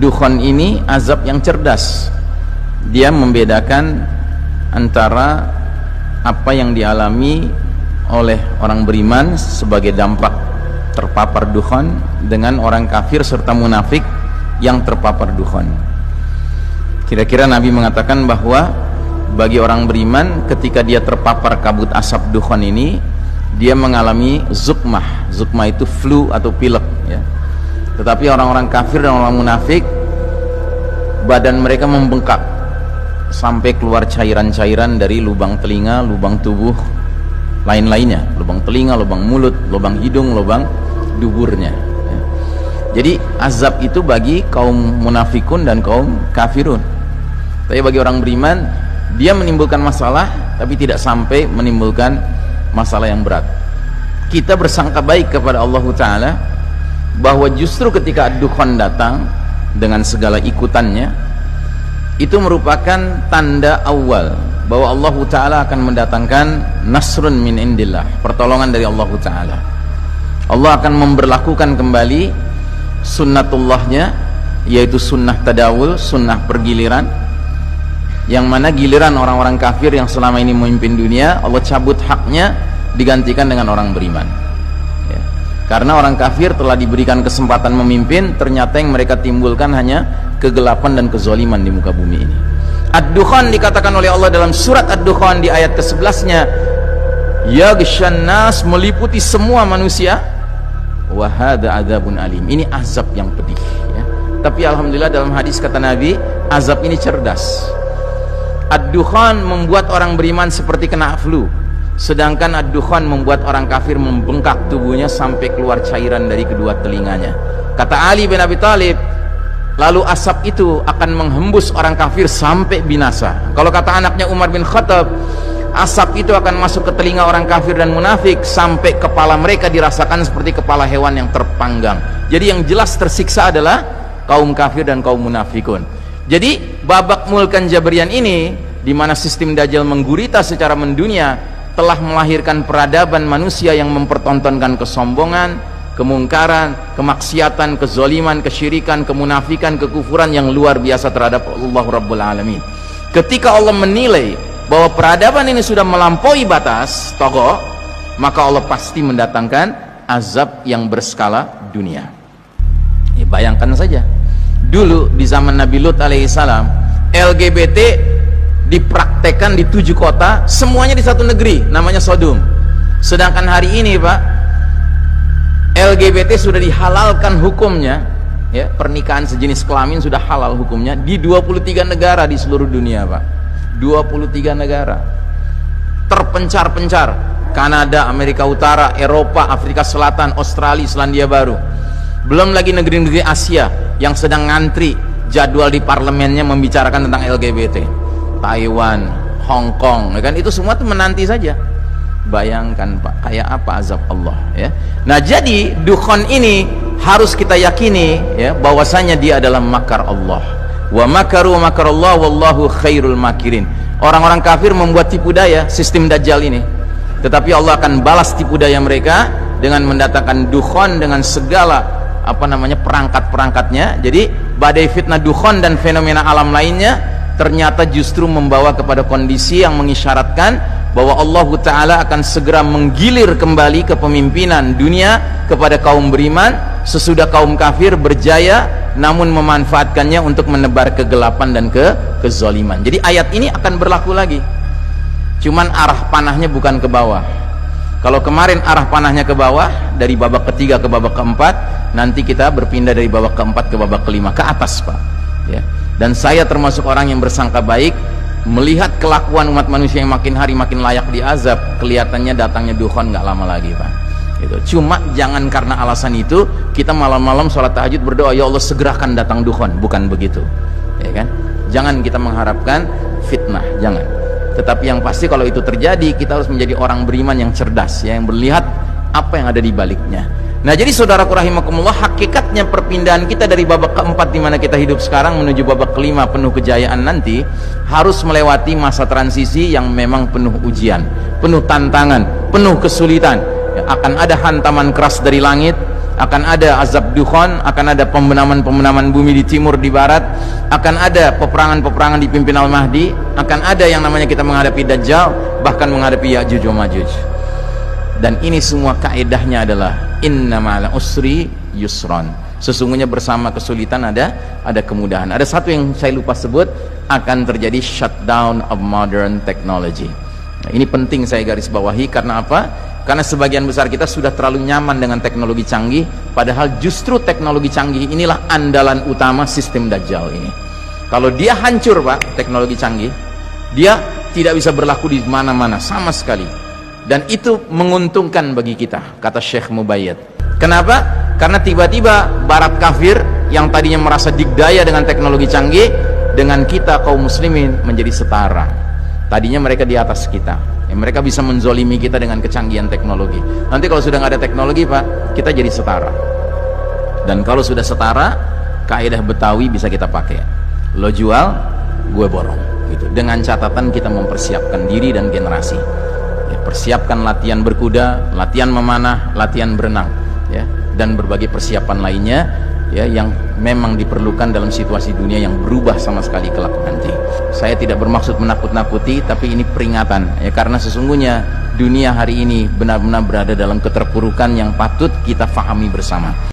Dukhon ini azab yang cerdas. Dia membedakan antara apa yang dialami oleh orang beriman sebagai dampak terpapar dukhon dengan orang kafir serta munafik yang terpapar dukhon. Kira-kira Nabi mengatakan bahwa bagi orang beriman ketika dia terpapar kabut asap dukhon ini, dia mengalami zukmah. Zukmah itu flu atau pilek ya. Tetapi orang-orang kafir dan orang munafik, badan mereka membengkak sampai keluar cairan-cairan dari lubang telinga, lubang tubuh lain-lainnya, lubang telinga, lubang mulut, lubang hidung, lubang duburnya ya. Jadi azab itu bagi kaum munafikun dan kaum kafirun. Tapi bagi orang beriman, dia menimbulkan masalah tapi tidak sampai menimbulkan masalah yang berat. Kita bersangka baik kepada Allah Ta'ala bahwa justru ketika dukhon datang dengan segala ikutannya, itu merupakan tanda awal bahwa Allah Ta'ala akan mendatangkan nasrun min indillah, pertolongan dari Allah Ta'ala. Allah akan memberlakukan kembali sunnatullahnya, yaitu sunnah tadawul, sunnah pergiliran, yang mana giliran orang-orang kafir yang selama ini memimpin dunia, Allah cabut haknya, digantikan dengan orang beriman ya. Karena orang kafir telah diberikan kesempatan memimpin, ternyata yang mereka timbulkan hanya kegelapan dan kezaliman di muka bumi ini. Ad-Dukhan dikatakan oleh Allah dalam surat Ad-Dukhan di ayat ke-11-nya, yaghshan nas, meliputi semua manusia, wa hadza adzabun alim, ini azab yang pedih ya. Tapi alhamdulillah dalam hadis kata Nabi, azab ini cerdas. Ad-Dukhan membuat orang beriman seperti kena flu, sedangkan ad-dukhan membuat orang kafir membengkak tubuhnya sampai keluar cairan dari kedua telinganya. Kata Ali bin Abi Thalib, lalu asap itu akan menghembus orang kafir sampai binasa. Kalau kata anaknya Umar bin Khattab, asap itu akan masuk ke telinga orang kafir dan munafik sampai kepala mereka dirasakan seperti kepala hewan yang terpanggang. Jadi yang jelas tersiksa adalah kaum kafir dan kaum munafikun. Jadi babak mulkan Jabrian ini, di mana sistem Dajjal menggurita secara mendunia, telah melahirkan peradaban manusia yang mempertontonkan kesombongan, kemungkaran, kemaksiatan, kezaliman, kesyirikan, kemunafikan, kekufuran yang luar biasa terhadap Allah Rabbul Alamin. Ketika Allah menilai bahwa peradaban ini sudah melampaui batas tokoh, maka Allah pasti mendatangkan azab yang berskala dunia. Ya, bayangkan saja, dulu di zaman Nabi Lut alaihissalam, LGBT dipraktekkan di 7 kota, semuanya di satu negeri, namanya Sodom. Sedangkan hari ini Pak, LGBT sudah dihalalkan hukumnya ya, pernikahan sejenis kelamin sudah halal hukumnya di 23 negara di seluruh dunia Pak. 23 negara terpencar-pencar, Kanada, Amerika Utara, Eropa, Afrika Selatan, Australia, Selandia Baru. Belum lagi negeri-negeri Asia yang sedang ngantri jadwal di parlemennya membicarakan tentang LGBT. Taiwan, Hong Kong, ya kan, itu semua tuh menanti saja. Bayangkan Pak, kayak apa azab Allah ya. Nah, jadi dukhon ini harus kita yakini ya, bahwasanya dia adalah makar Allah. Wa makaru makarallah wallahu khairul makirin. Orang-orang kafir membuat tipu daya sistem Dajjal ini, tetapi Allah akan balas tipu daya mereka dengan mendatangkan dukhon dengan segala perangkat-perangkatnya. Jadi badai fitnah dukhon dan fenomena alam lainnya ternyata justru membawa kepada kondisi yang mengisyaratkan bahwa Allah Ta'ala akan segera menggilir kembali kepemimpinan dunia kepada kaum beriman sesudah kaum kafir berjaya namun memanfaatkannya untuk menebar kegelapan dan kezaliman. Jadi ayat ini akan berlaku lagi, cuman arah panahnya bukan ke bawah. Kalau kemarin arah panahnya ke bawah dari babak ketiga ke babak keempat, nanti kita berpindah dari babak keempat ke babak kelima ke atas Pak ya. Dan saya termasuk orang yang bersangka baik melihat kelakuan umat manusia yang makin hari makin layak diazab. Kelihatannya datangnya dukhon nggak lama lagi Pak gitu. Cuma jangan karena alasan itu kita malam-malam sholat tahajud berdoa, ya Allah segerakan datang dukhon, bukan begitu ya kan. Jangan kita mengharapkan fitnah, jangan. Tetapi yang pasti kalau itu terjadi, kita harus menjadi orang beriman yang cerdas ya, yang melihat apa yang ada di baliknya. Nah, jadi saudaraku rahimakumullah, hakikatnya perpindahan kita dari babak keempat di mana kita hidup sekarang menuju babak kelima penuh kejayaan nanti harus melewati masa transisi yang memang penuh ujian, penuh tantangan, penuh kesulitan. Ya, akan ada hantaman keras dari langit, akan ada azab dukhan, akan ada pembenaman bumi di timur, di barat, akan ada peperangan dipimpin Al-Mahdi, akan ada yang namanya kita menghadapi Dajjal, bahkan menghadapi Ya'juj wa Ma'juj. Dan ini semua kaedahnya adalah inna ma'al usri yusron, sesungguhnya bersama kesulitan ada kemudahan. Ada satu yang saya lupa sebut, akan terjadi shutdown of modern technology. Nah, ini penting saya garis bawahi. Karena apa? Karena sebagian besar kita sudah terlalu nyaman dengan teknologi canggih, padahal justru teknologi canggih inilah andalan utama sistem Dajjal ini. Kalau dia hancur Pak, teknologi canggih, dia tidak bisa berlaku di mana-mana sama sekali, dan itu menguntungkan bagi kita, kata Syekh Mubayyad. Kenapa? Karena tiba-tiba barat kafir yang tadinya merasa digdaya dengan teknologi canggih, dengan kita kaum muslimin menjadi setara. Tadinya mereka di atas kita, mereka bisa menzolimi kita dengan kecanggihan teknologi. Nanti kalau sudah nggak ada teknologi Pak, kita jadi setara. Dan kalau sudah setara, kaidah Betawi bisa kita pakai, lo jual, gue borong gitu. Dengan catatan kita mempersiapkan diri dan generasi ya, persiapkan latihan berkuda, latihan memanah, latihan berenang ya, dan berbagai persiapan lainnya ya, yang memang diperlukan dalam situasi dunia yang berubah sama sekali kelak nanti. Saya tidak bermaksud menakut-nakuti, tapi ini peringatan ya, karena sesungguhnya dunia hari ini benar-benar berada dalam keterpurukan yang patut kita fahami bersama.